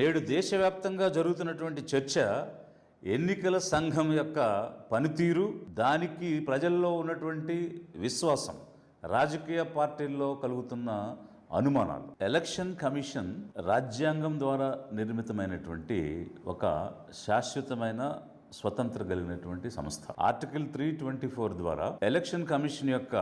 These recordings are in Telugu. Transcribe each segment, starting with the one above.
నేడు దేశవ్యాప్తంగా జరుగుతున్నటువంటి చర్చ ఎన్నికల సంఘం యొక్క పనితీరు, దానికి ప్రజల్లో ఉన్నటువంటి విశ్వాసం, రాజకీయ పార్టీల్లో కలుగుతున్న అనుమానాలు. ఎలక్షన్ కమిషన్ రాజ్యాంగం ద్వారా నిర్మితమైనటువంటి ఒక శాశ్వతమైన స్వతంత్ర కలిగినటువంటి సంస్థ. ఆర్టికల్ 324 ద్వారా ఎలక్షన్ కమిషన్ యొక్క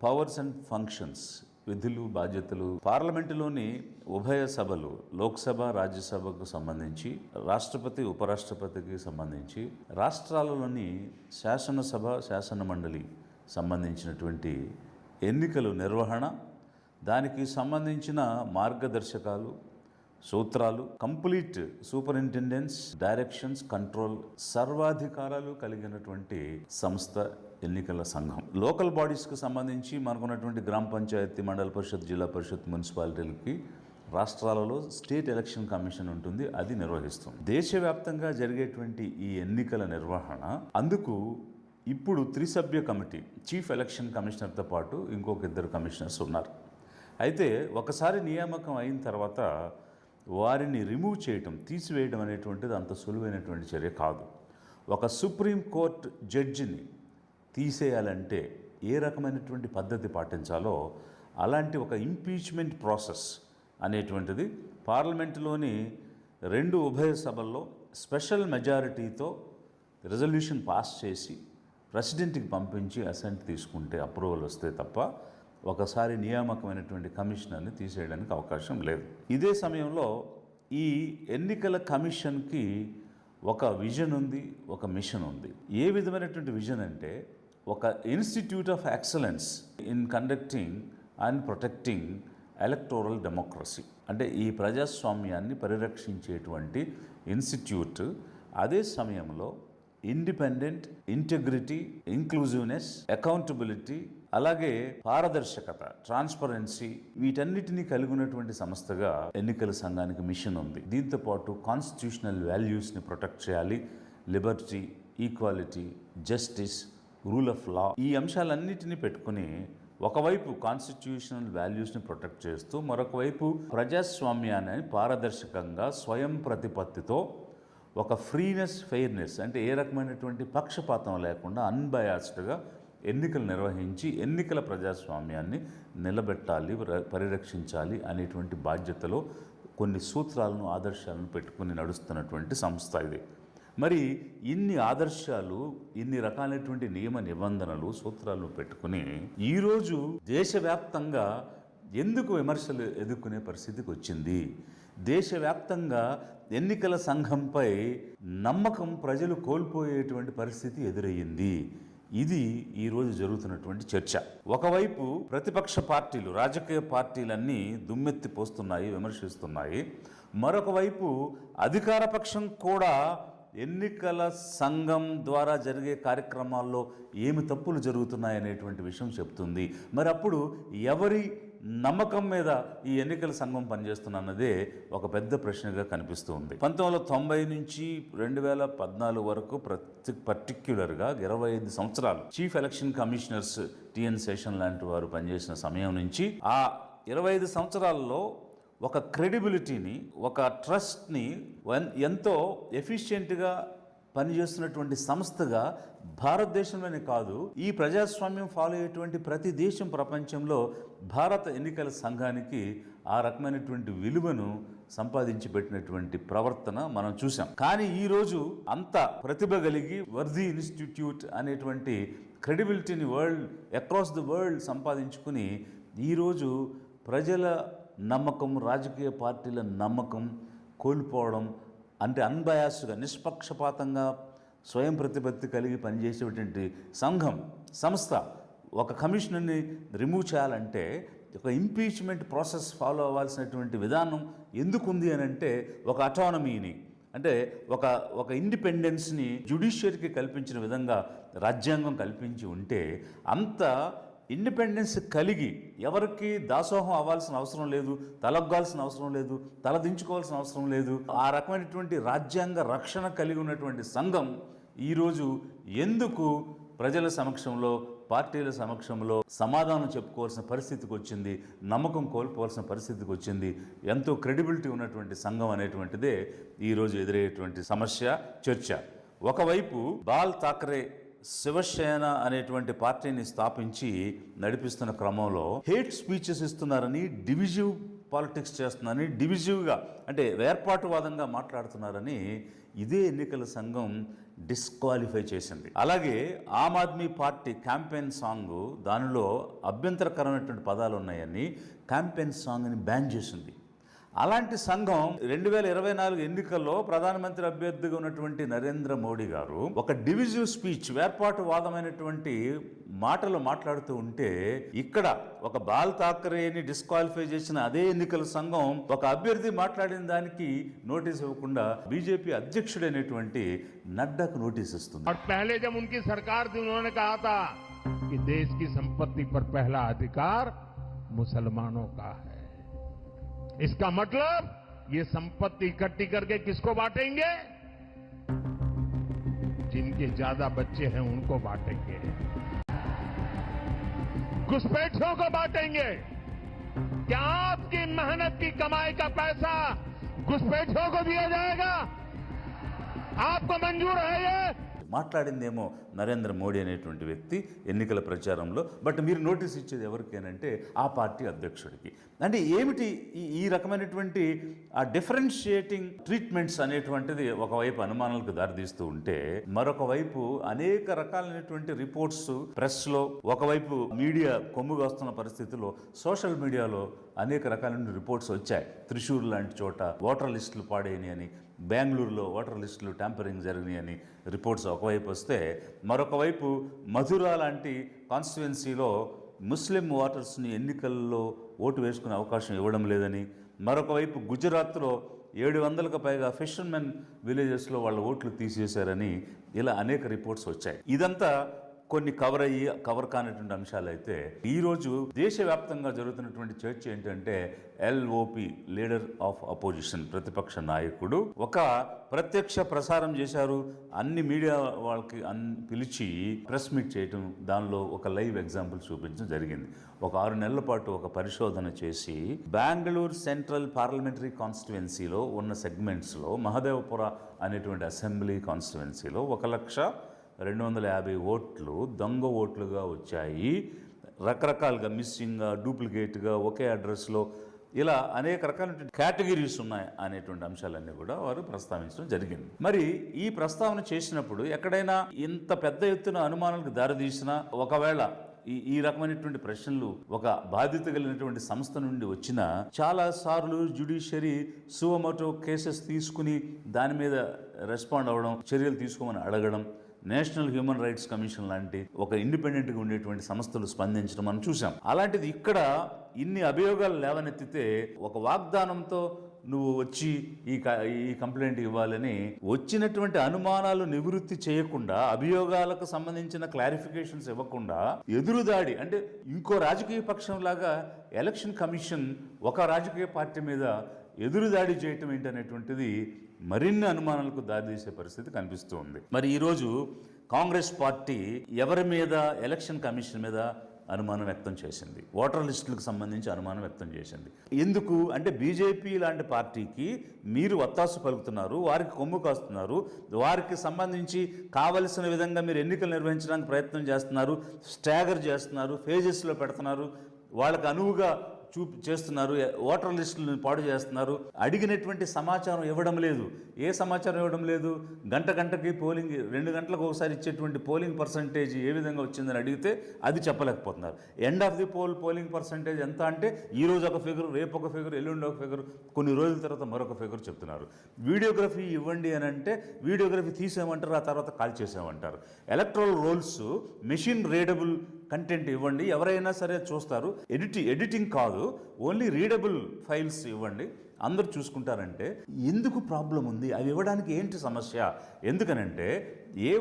పవర్స్ అండ్ ఫంక్షన్స్, విధులు, బాధ్యతలు, పార్లమెంటులోని ఉభయ సభలు, లోక్సభ, రాజ్యసభకు సంబంధించి, రాష్ట్రపతి, ఉపరాష్ట్రపతికి సంబంధించి, రాష్ట్రాలలోని శాసనసభ, శాసన మండలి సంబంధించినటువంటి ఎన్నికలు నిర్వహణ, దానికి సంబంధించిన మార్గదర్శకాలు, సూత్రాలు, కంప్లీట్ సూపరింటెండెన్స్, డైరెక్షన్స్, కంట్రోల్, సర్వాధికారాలు కలిగినటువంటి సంస్థ ఎన్నికల సంఘం. లోకల్ బాడీస్కి సంబంధించి మనకున్నటువంటి గ్రామ పంచాయతీ, మండల పరిషత్, జిల్లా పరిషత్, మున్సిపాలిటీలకి రాష్ట్రాలలో స్టేట్ ఎలక్షన్ కమిషన్ ఉంటుంది, అది నిర్వహిస్తుంది. దేశవ్యాప్తంగా జరిగేటువంటి ఈ ఎన్నికల నిర్వహణ, అందుకు ఇప్పుడు త్రిసభ్య కమిటీ, చీఫ్ ఎలక్షన్ కమిషనర్తో పాటు ఇంకొక 2 కమిషనర్స్ ఉన్నారు. అయితే ఒకసారి నియామకం అయిన తర్వాత వారిని రిమూవ్ చేయటం, తీసివేయడం అనేటువంటిది అంత సులువైనటువంటి చర్య కాదు. ఒక సుప్రీం కోర్టు జడ్జిని తీసేయాలంటే ఏ రకమైనటువంటి పద్ధతి పాటించాలో అలాంటి ఒక ఇంపీచ్మెంట్ ప్రాసెస్ అనేటువంటిది పార్లమెంటులోని 2 ఉభయ సభల్లో స్పెషల్ మెజారిటీతో రెజల్యూషన్ పాస్ చేసి ప్రెసిడెంట్కి పంపించి అసెంట్ తీసుకుంటే, అప్రూవల్ వస్తే తప్ప ఒకసారి నియామకమైనటువంటి కమిషనర్ని తీసేయడానికి అవకాశం లేదు. ఇదే సమయంలో ఈ ఎన్నికల కమిషన్కి ఒక విజన్ ఉంది, ఒక మిషన్ ఉంది. ఏ విధమైనటువంటి విజన్ అంటే, ఒక institute of excellence in conducting and protecting electoral democracy, అంటే ఈ ప్రజాస్వామ్యాన్ని పరిరక్షించేటువంటి ఇన్స్టిట్యూట్. అదే సమయంలో ఇండిపెండెంట్, ఇంటెగ్రిటీ, ఇంక్లూజివ్నెస్, అకౌంటబిలిటీ, అలాగే పారదర్శకత, ట్రాన్స్పరెన్సీ, వీటన్నిటినీ కలిగి ఉన్నటువంటి సంస్థగా ఎన్నికల సంఘానికి మిషన్ ఉంది. దీంతో పాటు కాన్స్టిట్యూషనల్ వాల్యూస్ని ప్రొటెక్ట్ చేయాలి, Liberty, equality, justice, rule of law, ఈ అంశాలన్నిటినీ పెట్టుకుని ఒకవైపు కాన్స్టిట్యూషనల్ వాల్యూస్ని ప్రొటెక్ట్ చేస్తూ, మరొక వైపు ప్రజాస్వామ్యాన్ని పారదర్శకంగా, స్వయం ప్రతిపత్తితో, ఒక ఫ్రీనెస్, ఫెయిర్నెస్, అంటే ఏ రకమైనటువంటి పక్షపాతం లేకుండా అన్బయాస్డ్గా ఎన్నికలు నిర్వహించి ఎన్నికల ప్రజాస్వామ్యాన్ని నిలబెట్టాలి, పరిరక్షించాలి అనేటువంటి బాధ్యతలో కొన్ని సూత్రాలను, ఆదర్శాలను పెట్టుకుని నడుస్తున్నటువంటి సంస్థ ఇది. మరి ఇన్ని ఆదర్శాలు, ఇన్ని రకాలైనటువంటి నియమ నిబంధనలు, సూత్రాలను పెట్టుకుని ఈరోజు దేశవ్యాప్తంగా ఎందుకు విమర్శలు ఎదుర్కొనే పరిస్థితికి వచ్చింది? దేశవ్యాప్తంగా ఎన్నికల సంఘంపై నమ్మకం ప్రజలు కోల్పోయేటువంటి పరిస్థితి ఎదురయ్యింది. ఇది ఈరోజు జరుగుతున్నటువంటి చర్చ. ఒకవైపు ప్రతిపక్ష పార్టీలు, రాజకీయ పార్టీలన్నీ దుమ్మెత్తి పోస్తున్నాయి, విమర్శిస్తున్నాయి. మరొక వైపు అధికార పక్షం కూడా ఎన్నికల సంఘం ద్వారా జరిగే కార్యక్రమాల్లో ఏమి తప్పులు జరుగుతున్నాయనేటువంటి విషయం చెప్తుంది. మరి అప్పుడు ఎవరి నమ్మకం మీద ఈ ఎన్నికల సంఘం పనిచేస్తున్నదే ఒక పెద్ద ప్రశ్నగా కనిపిస్తుంది. 1990 నుంచి 2014 వరకు పర్టిక్యులర్గా 25 సంవత్సరాలు chief election commissioners T N Seshan లాంటి వారు పనిచేసిన సమయం నుంచి ఆ 25 సంవత్సరాల్లో ఒక క్రెడిబిలిటీని, ఒక ట్రస్ట్ని ఎంతో ఎఫిషియెంట్గా పనిచేస్తున్నటువంటి సంస్థగా భారతదేశంలోనే కాదు, ఈ ప్రజాస్వామ్యం ఫాలో అయ్యేటువంటి ప్రతి దేశం ప్రపంచంలో భారత ఎన్నికల సంఘానికి ఆ రకమైనటువంటి విలువను సంపాదించి పెట్టినటువంటి ప్రవర్తన మనం చూసాం. కానీ ఈరోజు అంత ప్రతిభ కలిగి వర్ధీ ఇన్స్టిట్యూట్ అనేటువంటి క్రెడిబిలిటీని అక్రాస్ ది వరల్డ్ సంపాదించుకుని ఈరోజు ప్రజల నమ్మకం, రాజకీయ పార్టీల నమ్మకం కోల్పోవడం, అంటే అన్బయాస్డ్గా, నిష్పక్షపాతంగా, స్వయం ప్రతిపత్తి కలిగి పనిచేసేటువంటి సంస్థ ఒక కమిషనర్ని రిమూవ్ చేయాలంటే ఒక ఇంపీచ్మెంట్ ప్రాసెస్ ఫాలో అవ్వాల్సినటువంటి విధానం ఎందుకు ఉంది అని అంటే, ఒక అటానమీని, అంటే ఒక ఇండిపెండెన్స్ని జ్యుడిషియరీకి కల్పించిన విధంగా రాజ్యాంగం కల్పించి ఉంటే, అంత ఇండిపెండెన్స్ కలిగి ఎవరికి దాసోహం అవ్వాల్సిన అవసరం లేదు, తలొగ్గాల్సిన అవసరం లేదు, తలదించుకోవాల్సిన అవసరం లేదు, ఆ రకమైనటువంటి రాజ్యాంగ రక్షణ కలిగి ఉన్నటువంటి సంఘం ఈరోజు ఎందుకు ప్రజల సమక్షంలో పార్టీల సమక్షంలో సమాధానం చెప్పుకోవాల్సిన పరిస్థితికి వచ్చింది, నమ్మకం కోల్పోవాల్సిన పరిస్థితికి వచ్చింది. ఎంతో క్రెడిబిలిటీ ఉన్నటువంటి సంఘం అనేటువంటిదే ఈరోజు ఎదురయ్యేటువంటి సమస్య, చర్చ. ఒకవైపు బాల్ ఠాక్రే శివసేన అనేటువంటి పార్టీని స్థాపించి నడిపిస్తున్న క్రమంలో హేట్ స్పీచెస్ ఇస్తున్నారని, డివిజివ్ పాలిటిక్స్ చేస్తున్నారని, డివిజివ్గా అంటే వేర్పాటువాదంగా మాట్లాడుతున్నారని ఇదే ఎన్నికల సంఘం డిస్క్వాలిఫై చేసింది. అలాగే Aam Aadmi party campaign song, దానిలో అభ్యంతరకరమైనటువంటి పదాలు ఉన్నాయని క్యాంపెయిన్ సాంగ్ని బ్యాన్ చేసింది. అలాంటి సంఘం 2024 ఎన్నికల్లో ప్రధానమంత్రి అభ్యర్థిగా ఉన్నటువంటి నరేంద్ర మోడీ గారు ఒక డివిజివ్ స్పీచ్, వేర్పాటువాదమైనటువంటి మాటలు మాట్లాడుతూ ఉంటే, ఇక్కడ ఒక బాల్ ఠాక్రేని డిస్క్వాలిఫై చేసిన అదే ఎన్నికల సంఘం ఒక అభ్యర్థి మాట్లాడిన దానికి నోటీస్ ఇవ్వకుండా బీజేపీ అధ్యక్షుడైనటువంటి నడ్డాకు నోటీస్ ఇస్తుంది. पहले जब उनकी सरकार थी उन्होंने कहा था कि देश की संपत्ति पर पहला अधिकार मुसलमानों का है। इसका मतलब ये संपत्ति इकट्ठी करके किसको बांटेंगे? जिनके ज्यादा बच्चे हैं उनको बांटेंगे, घुसपैठियों को बांटेंगे। क्या आपकी मेहनत की कमाई का पैसा घुसपैठियों को दिया जाएगा? आपको मंजूर है ये? మాట్లాడిందేమో నరేంద్ర మోడీ అనేటువంటి వ్యక్తి ఎన్నికల ప్రచారంలో, బట్ మీరు నోటీస్ ఇచ్చేది ఎవరికేనంటే ఆ పార్టీ అధ్యక్షుడికి. అంటే ఏమిటి ఈ రకమైనటువంటి ఆ డిఫరెన్షియేటింగ్ ట్రీట్మెంట్స్ అనేటువంటిది ఒకవైపు అనుమానాలకు దారితీస్తూ ఉంటే, మరొక వైపు అనేక రకాలైనటువంటి రిపోర్ట్స్ ప్రెస్లో, ఒకవైపు మీడియా కొమ్ముగా వస్తున్న పరిస్థితుల్లో సోషల్ మీడియాలో అనేక రకాలైన రిపోర్ట్స్ వచ్చాయి. త్రిశూర్ లాంటి చోట ఓటర్ లిస్టులు పాడైనవి అని, బెంగళూరులో ఓటర్ లిస్టులు ట్యాంపరింగ్ జరిగినాయి అని రిపోర్ట్స్ ఒకవైపు వస్తే, మరొక వైపు మధురా లాంటి కాన్స్టిట్యుయెన్సీలో ముస్లిం ఓటర్స్ని ఎన్నికల్లో ఓటు వేసుకునే అవకాశం ఇవ్వడం లేదని, మరొక వైపు గుజరాత్లో 700కు పైగా ఫిషర్మెన్ విలేజెస్లో వాళ్ళ ఓట్లు తీసేశారని, ఇలా అనేక రిపోర్ట్స్ వచ్చాయి. ఇదంతా కొన్ని కవర్ కానటువంటి అంశాలు అయితే, ఈరోజు దేశవ్యాప్తంగా జరుగుతున్నటువంటి చర్చ ఏంటంటే, ఎల్ఓపి లీడర్ ఆఫ్ అపోజిషన్, ప్రతిపక్ష నాయకుడు ఒక ప్రత్యక్ష ప్రసారం చేశారు. అన్ని మీడియా వాళ్ళకి పిలిచి ప్రెస్ మీట్ చేయటం, దానిలో ఒక లైవ్ ఎగ్జాంపుల్ చూపించడం జరిగింది. ఒక 6 నెలల పాటు ఒక పరిశోధన చేసి బెంగళూరు సెంట్రల్ పార్లమెంటరీ కాన్స్టిట్యుయెన్సీలో ఉన్న సెగ్మెంట్స్లో మహదేవపుర అనేటువంటి అసెంబ్లీ కాన్స్టిట్యుయెన్సీలో 1,250,000 ఓట్లు దొంగ ఓట్లుగా వచ్చాయి. రకరకాలుగా మిస్సింగ్గా, డూప్లికేట్గా, ఒకే అడ్రస్లో, ఇలా అనేక రకాల కేటగిరీస్ ఉన్నాయి అనేటువంటి అంశాలన్నీ కూడా వారు ప్రస్తావించడం జరిగింది. మరి ఈ ప్రస్తావన చేసినప్పుడు ఎక్కడైనా ఇంత పెద్ద ఎత్తున అనుమానాలకు దారితీసినా, ఒకవేళ ఈ రకమైనటువంటి ప్రశ్నలు ఒక బాధ్యత కలిగినటువంటి సంస్థ నుండి వచ్చిన, చాలా సార్లు జ్యుడిషియరీ సువమోటో కేసెస్ తీసుకుని దాని మీద రెస్పాండ్ అవ్వడం, చర్యలు తీసుకోమని అడగడం, నేషనల్ హ్యూమన్ రైట్స్ కమిషన్ లాంటి ఒక ఇండిపెండెంట్గా ఉండేటువంటి సంస్థలు స్పందించడం మనం చూసాం. అలాంటిది ఇక్కడ ఇన్ని అభియోగాలు లేవనెత్తితే, ఒక వాగ్దానంతో నువ్వు వచ్చి ఈ కంప్లైంట్ ఇవ్వాలని వచ్చినటువంటి అనుమానాలు నివృత్తి చేయకుండా, అభియోగాలకు సంబంధించిన క్లారిఫికేషన్స్ ఇవ్వకుండా ఎదురుదాడి, అంటే ఇంకో రాజకీయ పక్షం లాగా ఎలక్షన్ కమిషన్ ఒక రాజకీయ పార్టీ మీద ఎదురుదాడి చేయటం ఏంటనేటువంటిది మరిన్ని అనుమానాలకు దారితీసే పరిస్థితి కనిపిస్తూ ఉంది. మరి ఈరోజు కాంగ్రెస్ పార్టీ ఎవరి మీద, ఎలక్షన్ కమిషన్ మీద అనుమానం వ్యక్తం చేసింది, ఓటర్ లిస్టులకు సంబంధించి అనుమానం వ్యక్తం చేసింది. ఎందుకు అంటే, బీజేపీ లాంటి పార్టీకి మీరు వత్తాసు పలుకుతున్నారు, వారికి కొమ్ము కాస్తున్నారు, వారికి సంబంధించి కావలసిన విధంగా మీరు ఎన్నికలు నిర్వహించడానికి ప్రయత్నం చేస్తున్నారు, స్టాగర్ చేస్తున్నారు, ఫేజెస్లో పెడుతున్నారు, వాళ్ళకు అనువుగా చేస్తున్నారు, ఓటర్ లిస్టులను పాడు చేస్తున్నారు. అడిగినటువంటి సమాచారం ఇవ్వడం లేదు. ఏ సమాచారం ఇవ్వడం లేదు? గంటకి పోలింగ్, 2 గంటలకు ఒకసారి ఇచ్చేటువంటి పోలింగ్ పర్సంటేజ్ ఏ విధంగా వచ్చిందని అడిగితే అది చెప్పలేకపోతున్నారు. End of the polling percentage ఎంత అంటే, ఈరోజు ఒక ఫిగర్, రేపు ఒక ఫిగర్, ఎల్లుండి ఒక ఫిగర్, కొన్ని రోజుల తర్వాత మరొక ఫిగర్ చెప్తున్నారు. వీడియోగ్రఫీ ఇవ్వండి అని అంటే వీడియోగ్రఫీ తీసేయమంటారు, ఆ తర్వాత కాల్ చేసేయమంటారు. Electoral rolls machine readable content ఇవ్వండి, ఎవరైనా సరే చూస్తారు. ఎడిటింగ్ కాదు, ఓన్లీ రీడబుల్ ఫైల్స్ ఇవ్వండి, అందరూ చూసుకుంటారంటే ఎందుకు ప్రాబ్లం ఉంది? అవి ఇవ్వడానికి ఏంటి సమస్య? ఎందుకనంటే, ఏ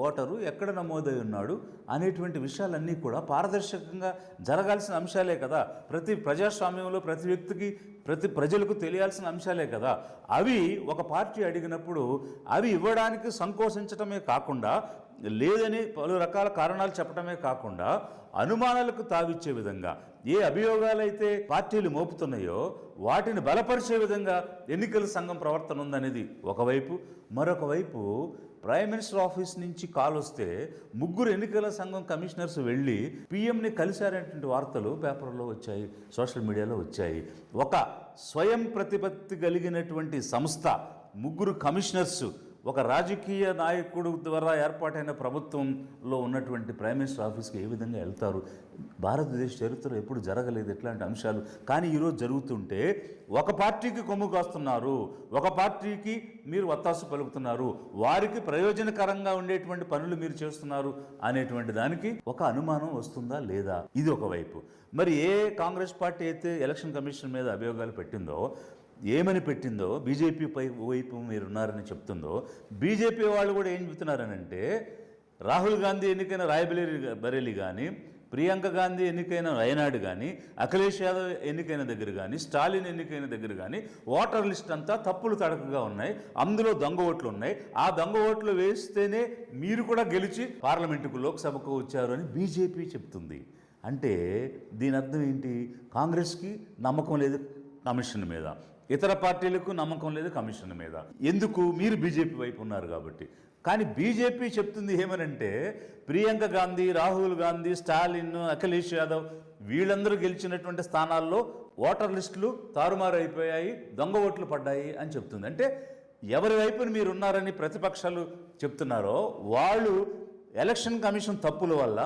ఓటరు ఎక్కడ నమోదై ఉన్నాడు అనేటువంటి విషయాలన్నీ కూడా పారదర్శకంగా జరగాల్సిన అంశాలే కదా. ప్రతి ప్రజాస్వామ్యంలో ప్రతి వ్యక్తికి, ప్రతి ప్రజలకు తెలియాల్సిన అంశాలే కదా. అవి ఒక పార్టీ అడిగినప్పుడు అవి ఇవ్వడానికి సంకోచించడమే కాకుండా లేదని పలు రకాల కారణాలు చెప్పడమే కాకుండా అనుమానాలకు తావిచ్చే విధంగా ఏ అభియోగాలైతే పార్టీలు మోపుతున్నాయో వాటిని బలపరిచే విధంగా ఎన్నికల సంఘం ప్రవర్తన ఉందనేది ఒకవైపు. మరొక వైపు ప్రైమ్ మినిస్టర్ ఆఫీస్ నుంచి కాల్ వస్తే ముగ్గురు ఎన్నికల సంఘం కమిషనర్స్ వెళ్ళి పీఎంని కలిశారనేటువంటి వార్తలు పేపర్లో వచ్చాయి, సోషల్ మీడియాలో వచ్చాయి. ఒక స్వయం ప్రతిపత్తి కలిగినటువంటి సంస్థ, ముగ్గురు కమిషనర్స్, ఒక రాజకీయ నాయకుడు ద్వారా ఏర్పాటైన ప్రభుత్వంలో ఉన్నటువంటి ప్రైమ్ మినిస్టర్ ఆఫీస్కి ఏ విధంగా వెళ్తారు? భారతదేశ చరిత్రలో ఎప్పుడు జరగలేదు ఇట్లాంటి అంశాలు. కానీ ఈరోజు జరుగుతుంటే ఒక పార్టీకి కొమ్ము కాస్తున్నారు, ఒక పార్టీకి మీరు వత్తాసు పలుకుతున్నారు, వారికి ప్రయోజనకరంగా ఉండేటువంటి పనులు మీరు చేస్తున్నారు అనేటువంటి దానికి ఒక అనుమానం వస్తుందా లేదా? ఇది ఒకవైపు. మరి ఏ కాంగ్రెస్ పార్టీ అయితే ఎలక్షన్ కమిషన్ మీద అభియోగాలు పెట్టిందో, ఏమని పెట్టిందో, బీజేపీ వైపు మీరున్నారని చెప్తుందో, బీజేపీ వాళ్ళు కూడా ఏం చెబుతున్నారనంటే రాహుల్ గాంధీ ఎన్నికైన రాయ్బరేలీ కానీ, ప్రియాంక గాంధీ ఎన్నికైన వయనాడు కానీ, అఖిలేష్ యాదవ్ ఎన్నికైన దగ్గర కానీ, స్టాలిన్ ఎన్నికైన దగ్గర కానీ ఓటర్ లిస్ట్ అంతా తప్పులు తడకగా ఉన్నాయి, అందులో దొంగ ఓట్లు ఉన్నాయి. ఆ దొంగ ఓట్లు వేస్తేనే మీరు కూడా గెలిచి పార్లమెంటుకు, లోక్సభకు వచ్చారు అని బీజేపీ చెప్తుంది. అంటే దీని అర్థం ఏంటి? కాంగ్రెస్కి నమ్మకం లేదు కమిషన్ మీద, ఇతర పార్టీలకు నమ్మకం లేదు కమిషన్ మీద. ఎందుకు? మీరు బీజేపీ వైపు ఉన్నారు కాబట్టి. కానీ బీజేపీ చెప్తుంది ఏమనంటే ప్రియాంక గాంధీ, రాహుల్ గాంధీ, స్టాలిన్, అఖిలేష్ యాదవ్ వీళ్ళందరూ గెలిచినటువంటి స్థానాల్లో ఓటర్ లిస్టులు తారుమారు అయిపోయాయి, దొంగ ఓట్లు పడ్డాయి అని చెప్తుంది. అంటే ఎవరి వైపున మీరు ఉన్నారని ప్రతిపక్షాలు చెప్తున్నారో వాళ్ళు ఎలక్షన్ కమిషన్ తప్పుల వల్ల,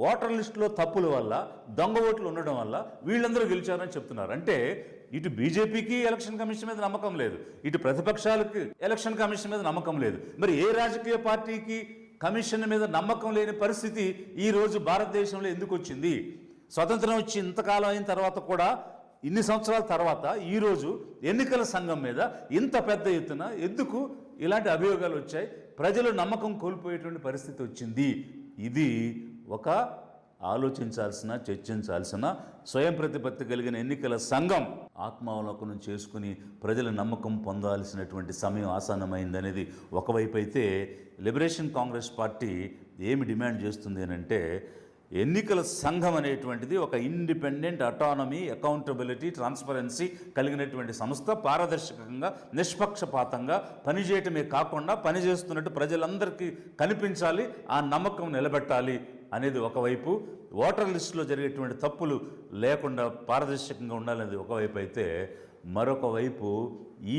ఓటర్ లిస్టులో తప్పుల వల్ల, దొంగ ఓట్లు ఉండడం వల్ల వీళ్ళందరూ గెలిచారని చెప్తున్నారు. అంటే ఇటు బీజేపీకి ఎలక్షన్ కమిషన్ మీద నమ్మకం లేదు, ఇటు ప్రతిపక్షాలకి ఎలక్షన్ కమిషన్ మీద నమ్మకం లేదు. మరి ఏ రాజకీయ పార్టీకి కమిషన్ మీద నమ్మకం లేని పరిస్థితి ఈరోజు భారతదేశంలో ఎందుకు వచ్చింది? స్వతంత్రం వచ్చి ఇంతకాలం అయిన తర్వాత కూడా, ఇన్ని సంవత్సరాల తర్వాత ఈరోజు ఎన్నికల సంఘం మీద ఇంత పెద్ద ఎత్తున ఎందుకు ఇలాంటి అభియోగాలు వచ్చాయి? ప్రజలు నమ్మకం కోల్పోయేటువంటి పరిస్థితి వచ్చింది. ఇది ఒక ఆలోచించాల్సిన, చర్చించాల్సిన, స్వయం ప్రతిపత్తి కలిగిన ఎన్నికల సంఘం ఆత్మావలోకనం చేసుకుని ప్రజల నమ్మకం పొందాల్సినటువంటి సమయం ఆసన్నమైందనేది ఒకవైపు అయితే, లిబరేషన్ కాంగ్రెస్ పార్టీ ఏమి డిమాండ్ చేస్తుంది అంటే ఎన్నికల సంఘం అనేటువంటిది ఒక ఇండిపెండెంట్, అటానమీ, అకౌంటబిలిటీ, ట్రాన్స్పరెన్సీ కలిగినటువంటి సంస్థ, పారదర్శకంగా, నిష్పక్షపాతంగా పనిచేయటమే కాకుండా పనిచేస్తున్నట్టు ప్రజలందరికీ కనిపించాలి, ఆ నమ్మకం నిలబెట్టాలి అనేది ఒకవైపు. ఓటర్ లిస్టులో జరిగేటువంటి తప్పులు లేకుండా పారదర్శకంగా ఉండాలనేది ఒకవైపు అయితే, మరొక వైపు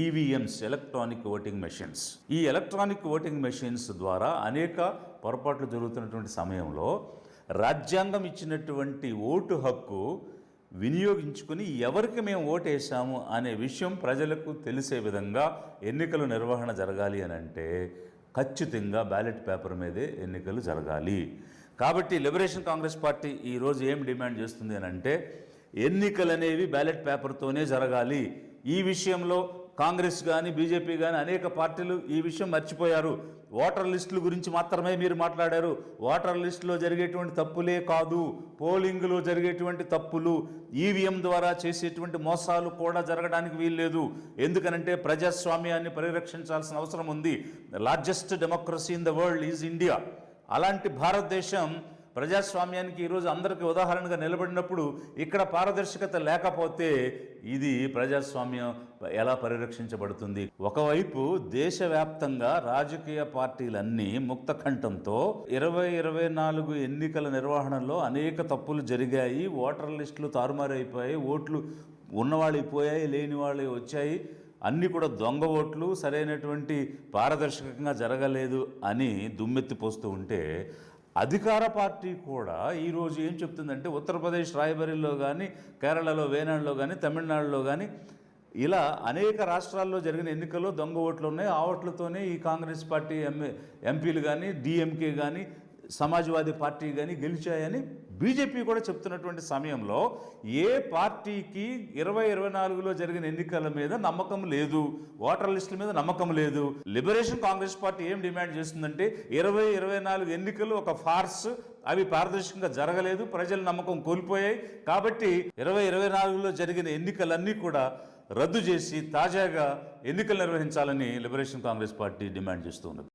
ఈవీఎంస్, ఎలక్ట్రానిక్ ఓటింగ్ మెషిన్స్. ఈ ఎలక్ట్రానిక్ ఓటింగ్ మెషిన్స్ ద్వారా అనేక పొరపాట్లు జరుగుతున్నటువంటి సమయంలో రాజ్యాంగం ఇచ్చినటువంటి ఓటు హక్కు వినియోగించుకుని ఎవరికి మేము ఓటేసాము అనే విషయం ప్రజలకు తెలిసే విధంగా ఎన్నికల నిర్వహణ జరగాలి అని అంటే ఖచ్చితంగా బ్యాలెట్ పేపర్ మీదే ఎన్నికలు జరగాలి. కాబట్టి లిబరేషన్ కాంగ్రెస్ పార్టీ ఈరోజు ఏం డిమాండ్ చేస్తుంది అని అంటే ఎన్నికలు అనేవి బ్యాలెట్ పేపర్తోనే జరగాలి. ఈ విషయంలో కాంగ్రెస్ కానీ, బీజేపీ కానీ అనేక పార్టీలు ఈ విషయం మర్చిపోయారు. ఓటర్ లిస్టుల గురించి మాత్రమే మీరు మాట్లాడారు. ఓటర్ లిస్టులో జరిగేటువంటి తప్పులే కాదు, పోలింగ్లో జరిగేటువంటి తప్పులు, ఈవీఎం ద్వారా చేసేటువంటి మోసాలు కూడా జరగడానికి వీల్లేదు. ఎందుకనంటే ప్రజాస్వామ్యాన్ని పరిరక్షించాల్సిన అవసరం ఉంది. Largest democracy in the world is India. అలాంటి భారతదేశం ప్రజాస్వామ్యానికి ఈరోజు అందరికీ ఉదాహరణగా నిలబడినప్పుడు ఇక్కడ పారదర్శకత లేకపోతే ఇది ప్రజాస్వామ్యం ఎలా పరిరక్షించబడుతుంది? ఒకవైపు దేశవ్యాప్తంగా రాజకీయ పార్టీలన్నీ ముక్త కంఠంతో 2024 ఎన్నికల నిర్వహణలో అనేక తప్పులు జరిగాయి, ఓటర్ లిస్టులు తారుమారైపోయాయి, ఓట్లు ఉన్నవాళ్ళు పోయాయి, లేని వాళ్ళు వచ్చాయి, అన్నీ కూడా దొంగ ఓట్లు, సరైనటువంటి పారదర్శకంగా జరగలేదు అని దుమ్మెత్తిపోస్తూ ఉంటే, అధికార పార్టీ కూడా ఈరోజు ఏం చెప్తుందంటే ఉత్తరప్రదేశ్ రాయ్బరేలీలో కానీ, కేరళలో వేనాడులో కానీ, తమిళనాడులో కానీ ఇలా అనేక రాష్ట్రాల్లో జరిగిన ఎన్నికల్లో దొంగ ఓట్లు ఉన్నాయి. ఆ ఓట్లతోనే ఈ కాంగ్రెస్ పార్టీ ఎంపీలు కానీ, డిఎంకే కానీ, సమాజ్వాదీ పార్టీ కానీ గెలిచాయని బీజేపీ కూడా చెప్తున్నటువంటి సమయంలో ఏ పార్టీకి 2024లో జరిగిన ఎన్నికల మీద నమ్మకం లేదు, ఓటర్ లిస్టుల మీద నమ్మకం లేదు. లిబరేషన్ కాంగ్రెస్ పార్టీ ఏం డిమాండ్ చేస్తుందంటే 2024 ఎన్నికలు ఒక ఫార్స్, అవి పారదర్శకంగా జరగలేదు, ప్రజల నమ్మకం కోల్పోయాయి. కాబట్టి 2024లో జరిగిన ఎన్నికలన్నీ కూడా రద్దు చేసి తాజాగా ఎన్నికలు నిర్వహించాలని లిబరేషన్ కాంగ్రెస్ పార్టీ డిమాండ్ చేస్తున్నది.